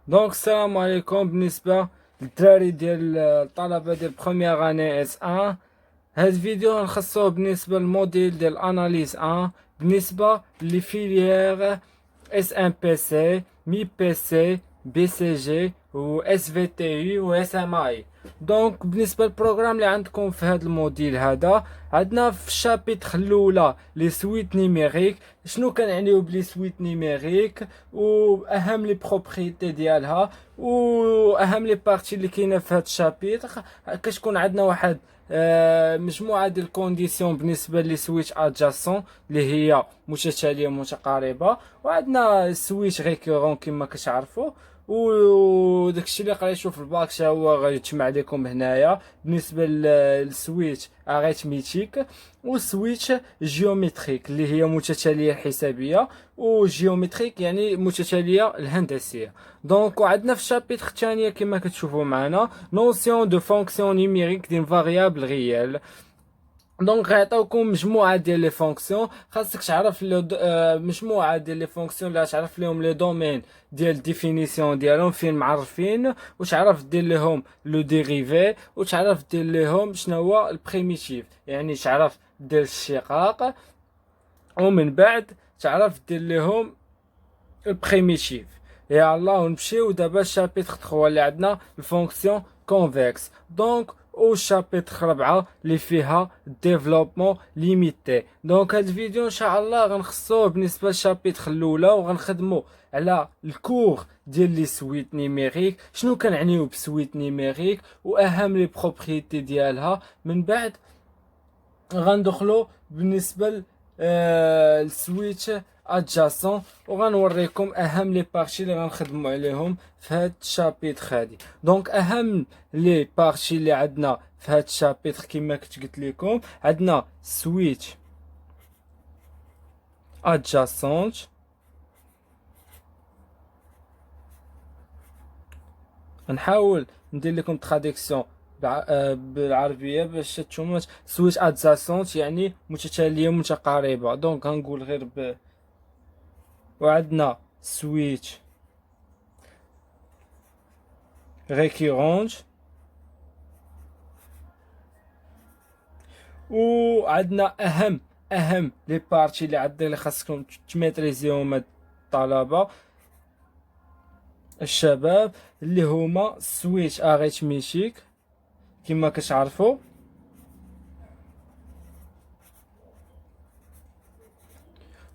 دونك السلام عليكم. بالنسبة للدراري ديال الطلبة ديال بروميير اني اس ان، هاد الفيديو نخصوه بالنسبة للموديل ديال اناليز ان، بالنسبة لي فيليير اس ام بي سي، مي بي سي، بي سي جي و اس في تي يو و اس ام اي. دونك بالنسبه للبروغرام اللي عندكم في هذا الموديل هذا، عندنا في الشابيتر الاولى لي سويت نيميريك. شنو كنعنيو بلي سويت نيميريك واهم لي بروبريتي ديالها واهم لي بارتي اللي كاينه في هذا الشابيتر. كتكون عندنا واحد مجموعه ديال الكونديسيون بالنسبه لي سويتش ادجاسون اللي هي متتاليه متقاربه، وعندنا سويتش ريكورون كما كتعرفوا. وداكشي اللي قريتو في الباك حتى هو غيتجمع لكم هنايا بالنسبه للسويتش اريتميتيك وسويتش جيومتريك اللي هي متتاليه الحسابيه، وجيومتريك يعني متتاليه الهندسيه. دونك وعندنا في الشابيتر الثانيه كما كتشوفوا معنا نوسيون دو فونكسيون نيميريك دين فاريابل ريال. دونك غيعطيوكم مجموعه ديال لي فونكسيون، خاصك تعرف مجموعه ديال لي فونكسيون اللي تعرف لهم لي دومين ديال ديفينيسيون ديالهم فين معرفين، وتعرف دير لهم لو ديريفي، وتعرف دير لهم شنو هو البريميتيف يعني تعرف دير الشقاق، ومن بعد تعرف دير لهم البريميتيف. يا الله ونمشيو دابا الشابيتر 3 اللي عندنا الفونكسيون كونفكس. دونك او شابيتر 4 اللي فيها ديفلوبمون ليميتي. دونك هاد الفيديو ان شاء الله غنخصوه بالنسبه للشابيتر الاولى، وغنخدمو على الكور ديال لي سويت نيميريك، شنو كنعنيو بسويت نيميريك واهم لي بروبريتي ديالها. من بعد غندخلو بالنسبه للسويتش ادجاسون، وغنوريكم اهم لي بارتي اللي غنخدموا عليهم في هاد الشابيتر هادي. دونك اهم لي بارتي اللي عندنا في هاد الشابيتر كما كنت قلت لكم، عندنا سويتش ادجاسونت. نحاول ندير لكم تراديكسيون بالعربيه باش تشوفوا. سويتش ادجاسونت يعني متتاليه متقاربه. دونك غنقول غير وعندنا سويتش ريكيرونت، وعندنا اهم لي بارتي اللي عندنا اللي خاصكم تميتريزيهم الطلبه الشباب، اللي هما سويتش اريتميتيك كما كتعرفوا،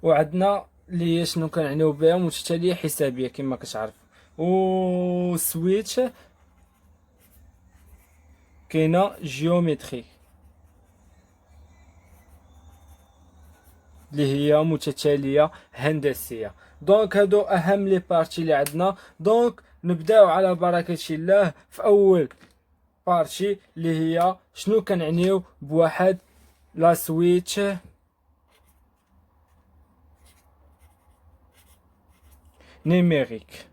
وعندنا اللي هي شنو كنعنيو بها متتاليه حسابيه كما كتعرفوا، وسويتش كاينه جيومتريك اللي هي متتاليه هندسيه. دونك هادو اهم لي بارتي اللي عندنا. دونك نبداو على بركه الله في اول بارتي اللي هي شنو كنعنيو بواحد لا سويتش نيميريك.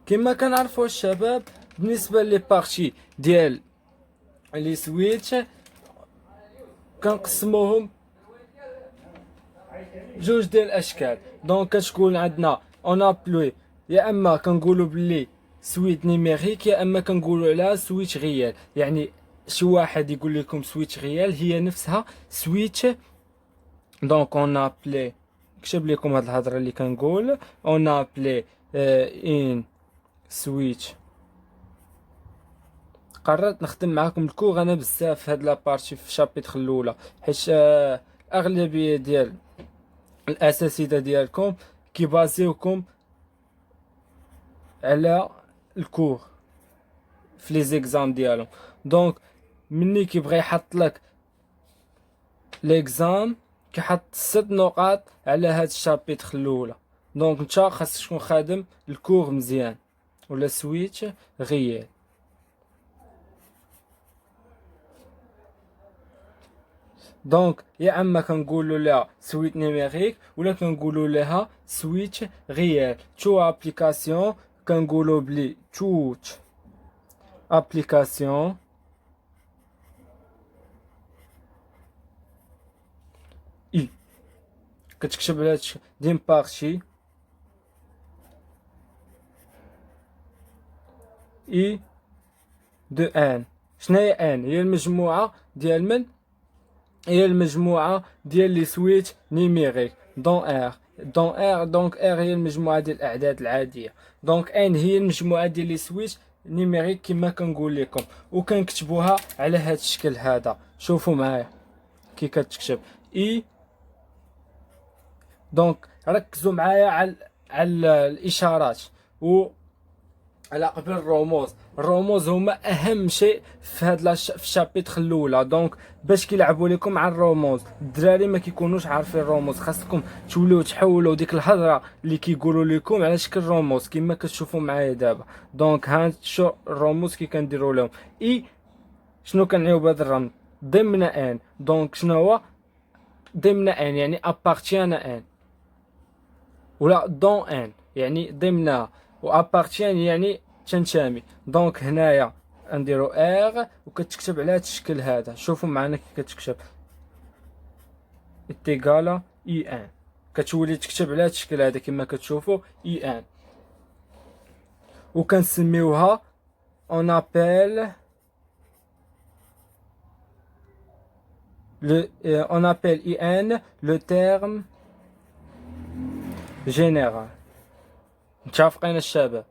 كما كنعرفوا الشباب بالنسبه لي بارتي ديال لي سويتش كنقسموهم جوج ديال الاشكال. دونك كتكون عندنا اون ابلوي، يا اما كنقولوا بلي سويت نيميريك، يا اما كنقولوا عليها سويتش ريال. يعني شي واحد يقول لكم سويتش ريال هي نفسها سويتش. دونك اون ابلي، نكتب لكم هاد الهضره اللي كنقول، اون ابلي ان سويتش. قررت نخدم معاكم الكور انا بزاف في هاد لابارتي في الشابيتر الاولى، حيت الاغلبيه ديال الاساتذه ديالكم كيبازيوكم على الكور في لي زيكزام ديالهم. دونك مني كيبغي يحط لك ليكزام كيحط 6 نقاط على هاد الشابيتر الاولى. دونك نتا خاصك تكون خادم الكور مزيان ولا سويتش غيال. دونك يا اما كنقولوا لها سويت نيميريك ولا كنقولوا لها سويتش غيال. تو ابليكاسيون كنقولوا بلي توت ابليكاسيون كتكتب على هادشي دين بارتي اي دو ان. شناهي ان؟ هي المجموعة ديال من؟ هي المجموعة ديال لي سويت نيميريك دون ار. دون ار دونك ار هي المجموعة ديال الاعداد العادية، دونك ان هي المجموعة ديال لي سويت نيميريك كما كنقول لكم، وكنكتبوها على هاد الشكل هذا. شوفوا معايا كي كتكتب اي. دونك ركزوا معايا على الاشارات و على قبل الرموز. الرموز هما اهم شيء في هاد في الشابيتر الاولى. دونك باش كيلعبوا لكم على الرموز، الدراري ما كيكونوش عارفين الرموز، خاصكم توليو تحولوا ديك الهضره اللي كيقولوا لكم على شكل رموز كما كتشوفوا معايا دابا. دونك ها شو الرموز كي كنديروا لهم اي. شنو كنعيو بهذا الرمز؟ ضمن ان. دونك شنو هو ضمن ان؟ يعني ابارتيان ان، ولا دون ان يعني ضمنها، و ابارتيان يعني تنتمي. دونك هنايا نديرو ار وكتكتب على هاد الشكل هذا. شوفوا معنا كي كتكتب اتيغالا اي ان، كتولي تكتب على هاد الشكل هذا كما كتشوفوا اي ان. وكنسميوها اون ابل on appelle IN le terme général. متفقين الشباب؟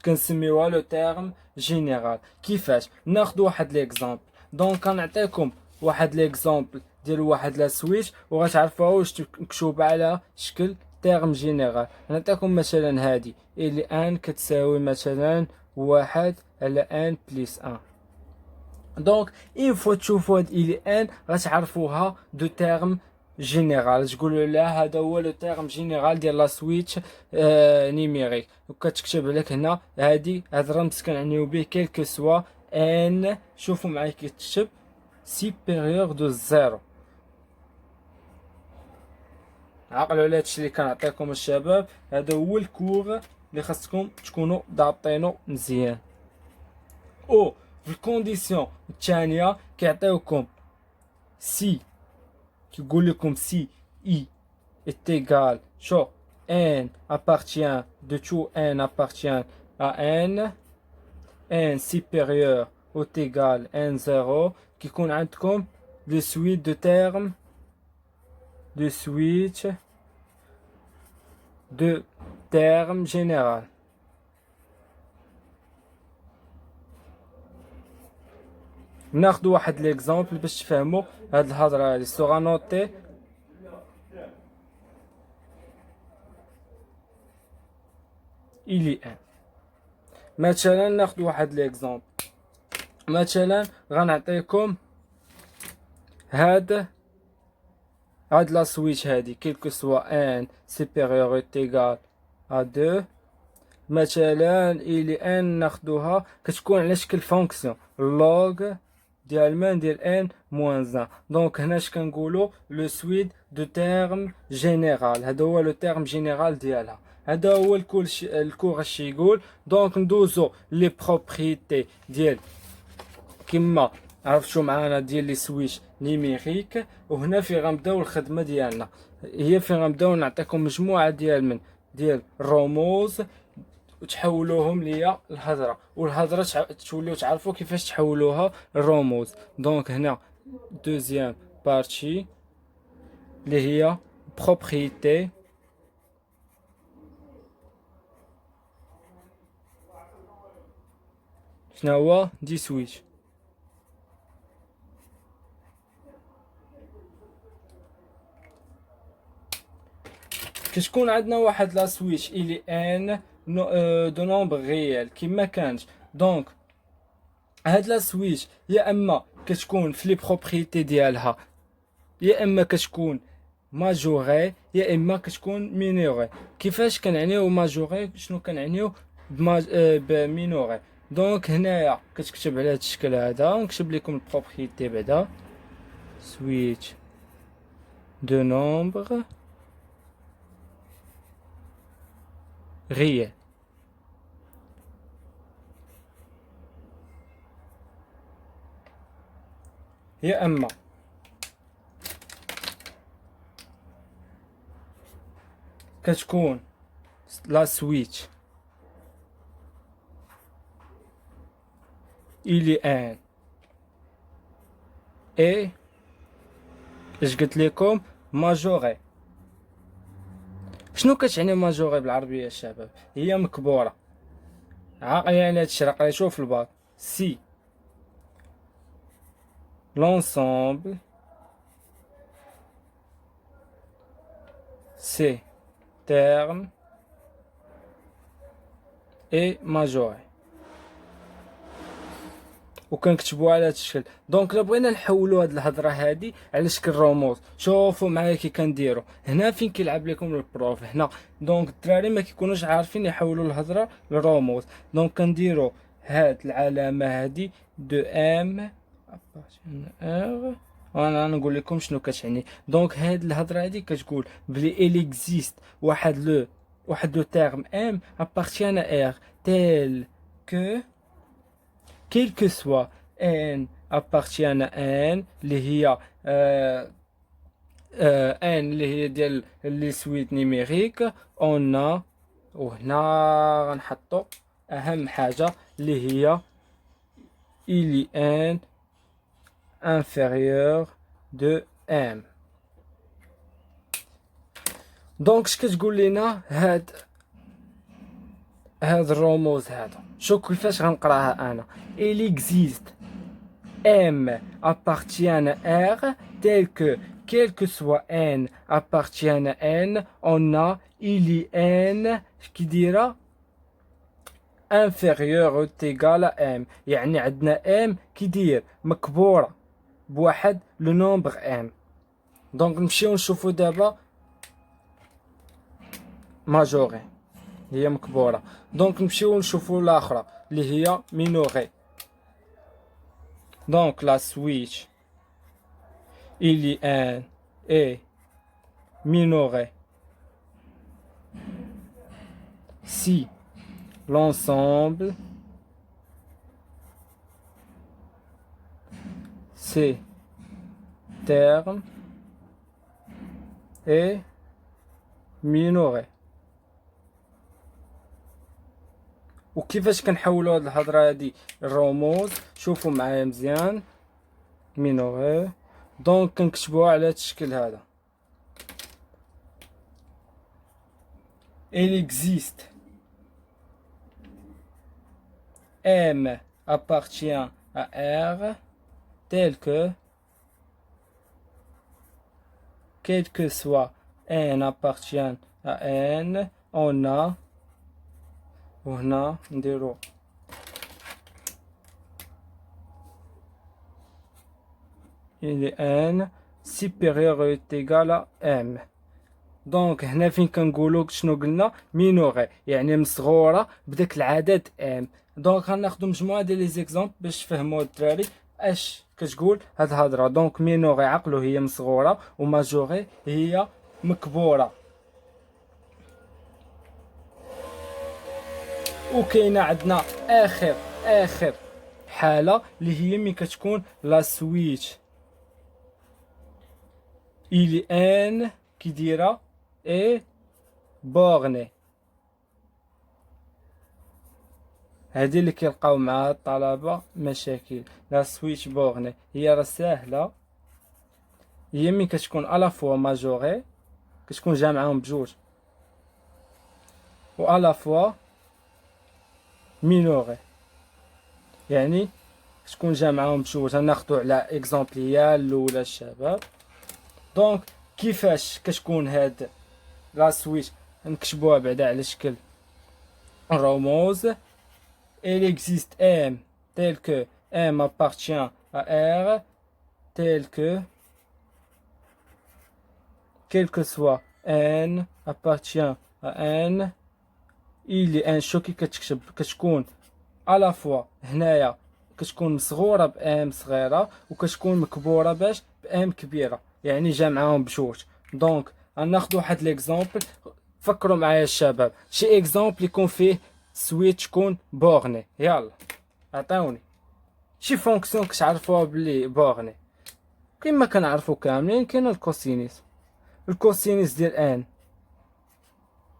كنسميوها لو تيرم جينيرال. كيفاش؟ ناخذ واحد ليكزامبل. دونك كنعطيكم واحد ليكزامبل ديال واحد لا سويتش وغتعرفوها واش مكتوبه على شكل تيرم جينيرال. نعطيكم مثلا هادي اللي ان كتساوي مثلا واحد على ان بليس ان. دونك اين فوا تشوفوا هاد الي ان غتعرفوها دو تيرم جينيرال، تقولوا لا هذا هو لو تيرم جينيرال ديال لا سويتش نيميريك. وكتكتب لك هنا هاد الرمز كنعنيو به كيلكو سوا ان. شوفوا معايا كيتكتب سيبيريور دو زيرو. عقلوا على هادشي اللي كنعطيكم الشباب، هذا هو الكور اللي خاصكم تكونوا ضابطينو مزيان. او في الكونديسيون الثانيه كيعطيوكم سي، كيقول لكم سي اي est égal شو n appartient de tout n appartient à n supérieur ou égal n0 كيكون عندكم de suite de termes de suite de termes général. ناخدو واحد ليكزامبل باش تفهموا هاد الهضره هادي. سوغا نوتي إلي ان. مثلا ناخدو واحد ليكزامبل. مثلا غنعطيكم هاد لا سويتش هادي كيلكو سوا ان سوبيريور ايغال ا 2. مثلا إلي ان ناخدوها كتكون على شكل فونكسيون لوغ ديال من ديال ان موان ان. دونك هنا اش كنقولو لو سويت دو تيرم جينيرال. هذا هو لو تيرم جينيرال ديالها. هذا هو الكور اش يقول. دونك ندوزو لي بروبريتي ديال كما عرفتوا معانا ديال لي سويتش نيميريك. وهنا في غنبداو الخدمه ديالنا، هي في غنبداو نعطيكم مجموعه ديال الرموز وتحولوهم ليا الهضره، والهضره توليو تعرفوا كيفاش تحولوها الرموز. دونك هنا دوزيام بارتي اللي هي بروبريتي شنو هو دي سويتش. كتكون عندنا واحد لا سويتش الي ان دو نومبر ريال كيما كانت. دونك هاد لا سويتش يا اما كتكون في لي بروبريتي ديالها، يا اما كتكون ماجوري، يا اما كتكون مينوري. كيفاش كنعنيو ماجوري؟ شنو كنعنيو بمينوري؟ دونك هنايا كتكتب على هاد الشكل هذا، نكتب لكم البروبريتي بعدا سويتش دو نومبر ريال. يا اما كتكون لا سويتش إلي ان اي اش قلت لكم ماجوري. شنو كتعني ماجوري بالعربيه الشباب؟ هي مكبوره. عاقل يعني هادشي راه قريتوه في الباك. سي l'ensemble ces termes est majoré وكنكتبوها على هاد الشكل. دونك الا بغينا نحولوا هاد الهضره هادي على شكل رموز، شوفوا معايا كي كنديروا هنا فين كيلعب لكم البروف هنا. دونك الدراري ما كيكونوش عارفين يحولوا الهضره لرموز. دونك كنديروا هاد العلامه هادي دو ام ابارتينير، وانا نقول لكم شنو كتعني. دونك هاد الهضره هادي كتقول بلي اكزيست واحد لو تيرم ام ابارتيان ار تيل كو quel que soit n appartient à n اللي هي n اللي هي ديال لي سويت نيميريك اون. وهنا غنحطو اهم حاجه اللي هي il n inférieur de m. دونك اش كتقول لينا هاد الرموز هذا؟ شوف كيفاش غنقراها انا. il existe m appartient à r tel que quel que soit n appartient à n on a il n كي دايره inférieur ou égal à m. يعني عندنا m كيدير مكبوره بواحد لو نومبر m. دونك نمشيو نشوفو دابا ماجوري هي مكبوره. دونك نمشيو نشوفو الاخرى اللي هي مينوري. دونك لا سويتش il n est minoré si l'ensemble ces termes est minoré. وكيفاش كنحولوا هاد الهضره هادي الرموز؟ شوفوا معايا مزيان. مينوري دونك كنكتبوها على هاد الشكل هذا. il existe m appartient à r tel que quel que soit n appartient à n on a. وهنا نديرو il n supérieur ou égal à m. دونك هنا فين كنقولو شنو قلنا مينوري يعني مصغوره بداك العدد ام. دونك غناخدو مجموعه ديال لي زيكزامبل باش تفهموا الدراري اش كتقول هاد الهضره. دونك مينوري عقلو هي مصغوره وماجوري هي مكبوره. وكاينه عندنا اخر حاله اللي هي ملي كتكون لا سويتش il n كي دايره اي بورني. هذه اللي كيلقاو مع الطلبه مشاكل. لا سويتش بورني هي راه ساهله، هي ملي كتكون الا فوا ماجوري كتكون جامعهم بجوج و الا فوا مينوري يعني تكون جامعهم بجوج. غناخدو على اكزامبليه الاولى الشباب. دونك كيفاش كتكون هاد لا سويتش؟ نكتبوها بعدا على شكل رموز. il existe m tel que m appartient à r tel que quel que soit n appartient à n il n. شو كي كتكتب كتكون على فوا هنايا كتكون مصغوره بام صغيره وكتكون مكبوره باش بام كبيره يعني جامعهم بجوج. دونك غناخدو واحد ليكزامبل. فكروا معايا الشباب شي اكزامبل يكون فيه سويتش تكون بورني. يلا عطاوني شي فونكسيون كتعرفوها بلي بورني كيما كنعرفو كاملين. كاين الكوسينيس ديال ان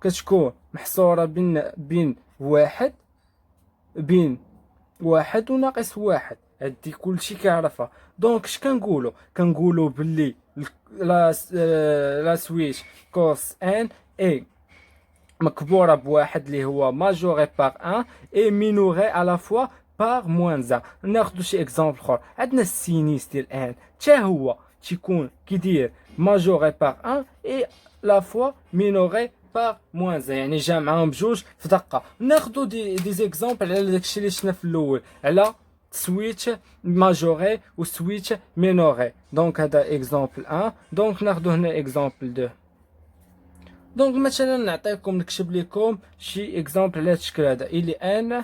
كتكون محصورة بين واحد وناقص واحد. هادي كلشي كيعرفها. دونك اش كنقولو باللي لا سويتش كوس ان اي مكبورة بواحد اللي هو ماجوري باغ ان اي مينوري على لا فوا باغ موان ان. ناخدو شي اكزامبل اخر. عندنا السينيس ديال ان حتى هو تيكون كيدير ماجوري باغ ان اي لا فوا مينوري باغ موان ان، يعني جا معاهم بجوج في دقه. ناخدو دي زيكزامبل على داكشي اللي شفنا في الاول على سويتش ماجوري و سويتش مينوري. دونك هذا اكزامبل 1. دونك ناخدو هنا اكزامبل 2. دونك مثلا نعطيكم نكتب لكم شي اكزامبل على هذا الشكل هذا. الي ان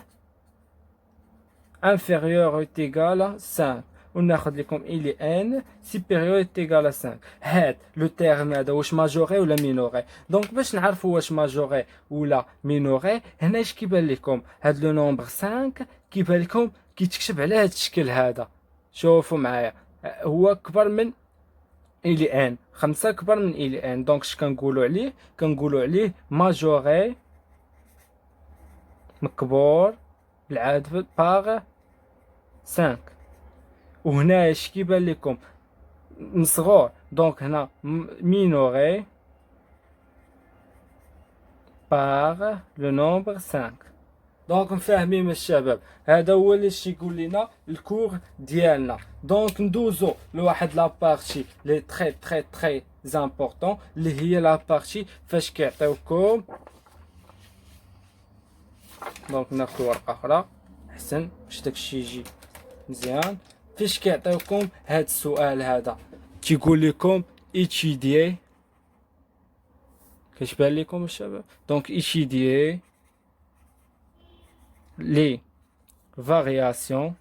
inférieur ou égal à 5 وناخذ لكم الي ان supérieur ou égal à 5. هاد لو تيرم هذا واش ماجوري ولا مينوري؟ دونك باش نعرفوا واش ماجوري ولا مينوري، هنا اش كيبان لكم؟ هاد لو نومبر 5 كيبان لكم كيتكتب على هاد الشكل هذا. شوفوا معايا، هو كبر من الي ان، 5 كبر من الي ان. دونك اش كنقولوا عليه؟ كنقولوا عليه ماجوري مكبور بالعدد باغ 5. وهنا اش كيبان لكم؟ مصغور. دونك هنا مينوري باغ لو نومبر 5. دونك مفاهمين الشباب؟ هذا هو اللي يقول لنا الكور ديالنا. دونك ندوزو لواحد لابارتي لي تري امبورطون اللي هي لابارتي فاش كيعطيوكم. دونك ناخذ ورقه اخرى احسن باش داكشي يجي مزيان. فاش كيعطيوكم هاد السؤال هذا تيقول لكم étudier، كتبان لكم الشباب؟ دونك étudier les variations.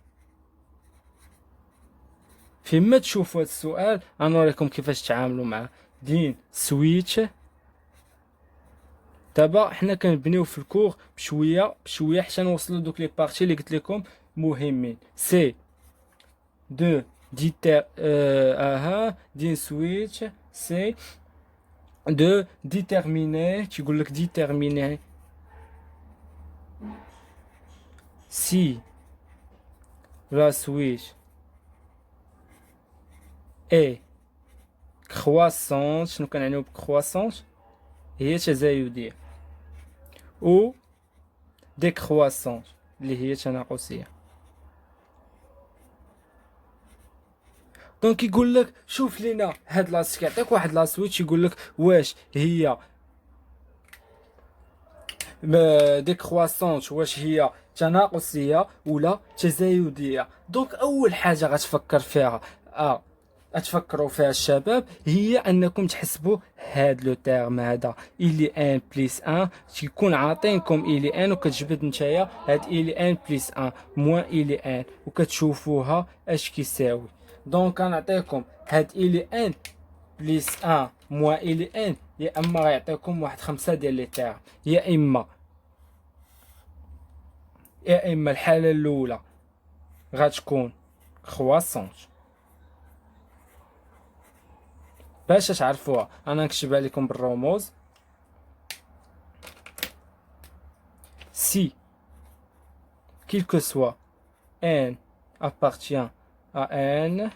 فيما تشوفوا هاد السؤال غنوريكم كيفاش تعاملوا معاه. دين سويتش. دابا حنا كنبنيو في الكور بشويه بشويه حتى نوصلوا دوك لي بارتي اللي قلت لكم مهمين. سي دو دين سويتش سي دو ديتيرميني. تيقول لك ديتيرميني سي لا سويتش اي كرواسونت. شنو كنعنيو بكرواسونت؟ هي تزايديه. او ديكرواسونت اللي هي تناقصيه. دونك يقول لك شوف لينا هاد لاس، كيعطيك واحد لا سويتش يقول لك واش هي ديكرواسونت، واش هي تناقصيه ولا تزايديه. دونك اول حاجه غتفكر فيها اتفكروا فيها الشباب هي انكم تحسبوا هاد لو تيرم هذا الي ان بليس ان تيكون عاطينكم الي ان وكتجبد نتايا هاد الي ان بليس ان موان الي ان وكتشوفوها اش كيساوي. دونك غنعطيكم هاد الي ان بليس ان موان الي ان، يا اما غيعطيكم واحد 5 ديال لي تيرم، يا اما الحاله الاولى غتكون كرواسونت. باش تعرفوها انا نكتبها لكم بالرموز. si quel que soit n appartient à n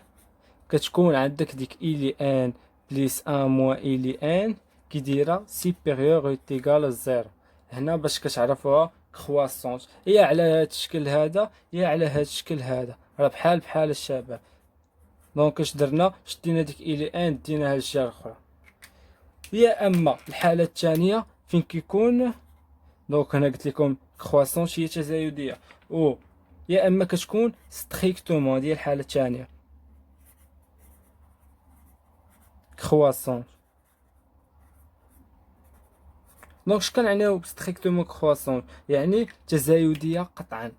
كتكون عندك ديك الي ان بليس ان موان الي ان كيديرها سيبيريور او ايكال زيرو. هنا باش كتعرفوها كرواسونت يا على هاد الشكل هذا يا على هاد الشكل هذا، راه بحال الشباب. دونك اش درنا؟ شدينا ديك الي ان ديناها للجهه الاخرى. يا اما الحاله الثانيه فين كيكون، دونك هنا قلت لكم كرواسونس هي تزايديه، او يا اما كتكون ستريكتومون ديال الحاله الثانيه كرواسونس. دونك اش كنعنيو ستريكتومون كرواسونس؟ يعني تزايديه قطعا.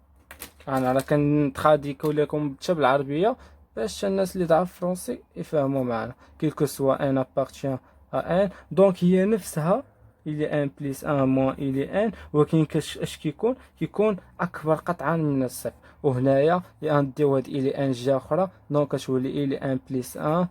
انا راه كنتراديكو لكم حتى بالعربيه باش الناس اللي تعرف فرونسي يفهموا معنا. كيلكو سوا ان ابارتيان ا ان، دونك هي نفسها الي ان بليس ان موان الي ان، ولكن اش كيكون اكبر قطعا من الصفر. وهنايا غنديو هاد الي ان جهه اخرى، دونك كتولي الي ان بليس ان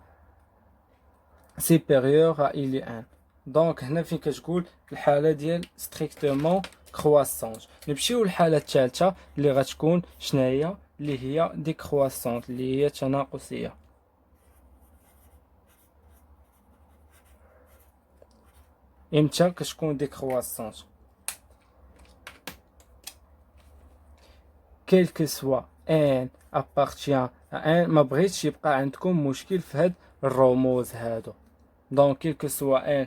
سيبيريور ا الي ان. دونك هنا فين كتقول الحاله ديال ستريكتومون كرواسونج. نمشيو للحاله الثالثه اللي غتكون شناهي، اللي هي ديكرواسونت اللي هي تناقصيه. امتى كتكون ديكرواسونت؟ quel que soit n appartient à n. ما بغيتش يبقى عندكم مشكل في هاد الرموز هادو. دونك quel que soit n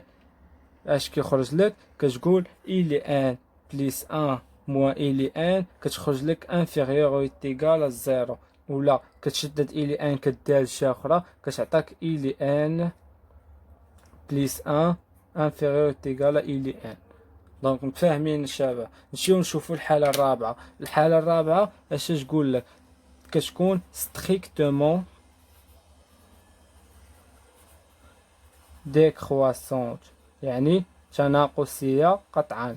اش كيخرج لك؟ كتقول il est n plus 1 moins il est n كتخرج لك inférieur ou égal à 0. ولا كتشدد il est n كدير شي اخرى كتعطيك il est n plus 1 inférieur ou égal à il est n. دونك متفاهمين الشباب؟ نمشيو نشوفوا الحاله الرابعه. الحاله الرابعه اش تقول لك؟ كتكون ستريكتومون ديكرواسونت يعني تناقصيه قطعا.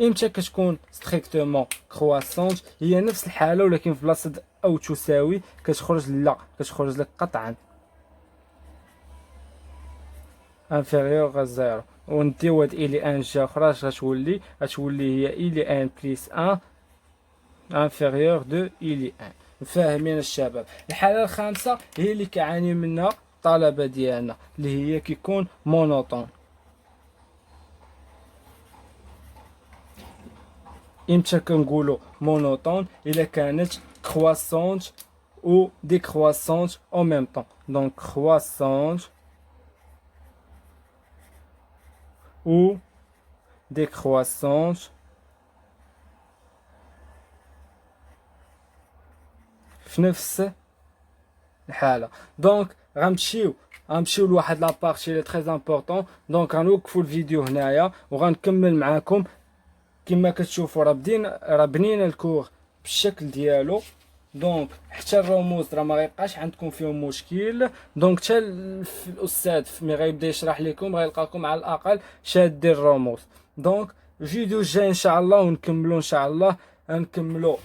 امتى كتكون ستريكتومون كرواسونت؟ هي نفس الحاله ولكن في بلاصه او تساوي كتخرج لا، كتخرج لك قطعا inférieur à 0. ونديو هاد إلي ان جا أخرى اش غتولي؟ غتولي هي إلي ان بليس 1 inférieur دو إلي ان. فاهمين الشباب؟ الحالة الخامسة هي اللي كيعاني منها الطلبة ديالنا، اللي هي كيكون مونوطون. امتى كنقولو مونوطون؟ إلا كانت كرواسونت و ديكرواسونت أو ميم طون. دونك كرواسونت ou décroissance في نفس الحالة. دونك غنمشيو لواحد لابارتي لي تري امبورطون. دونك غنوقفوا الفيديو هنايا وغنكمل معاكم. كما كتشوفوا راه بنينا الكور بالشكل ديالو. دونك حتى الرموز راه ما غيبقاش عندكم فيهم مشكل. دونك حتى الاستاذ ملي غيبدا يشرح لكم غيلقاكم على الاقل شادين الرموز. دونك الفيديو الجاي ان شاء الله ونكملوا ان شاء الله نكملوا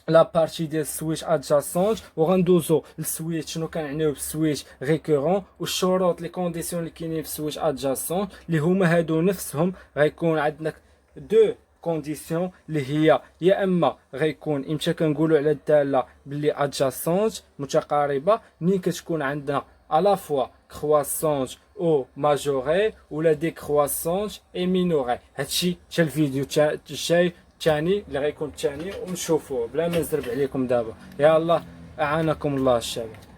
لا بارتي ديال السويتش ادجاسونت وغندوزو للسويتش شنو كنعنيو بالسويتش ريكورون والشروط لي كونديسيون اللي كاينين في السويتش ادجاسونت اللي هما هادو نفسهم. غيكون عندنا دو كونديسيون اللي هي يا اما غيكون امتى كنقولوا على الداله باللي ادجاسونت متقاربه، ملي كتكون عندنا على فوا كرواسونت او ماجوري ولا ديكرواسونت اي مينوري. هادشي حتى الفيديو الجاي الثاني اللي غيكون الثاني ونشوفوه بلا ما نزرب عليكم دابا. يا الله اعانكم الله الشباب.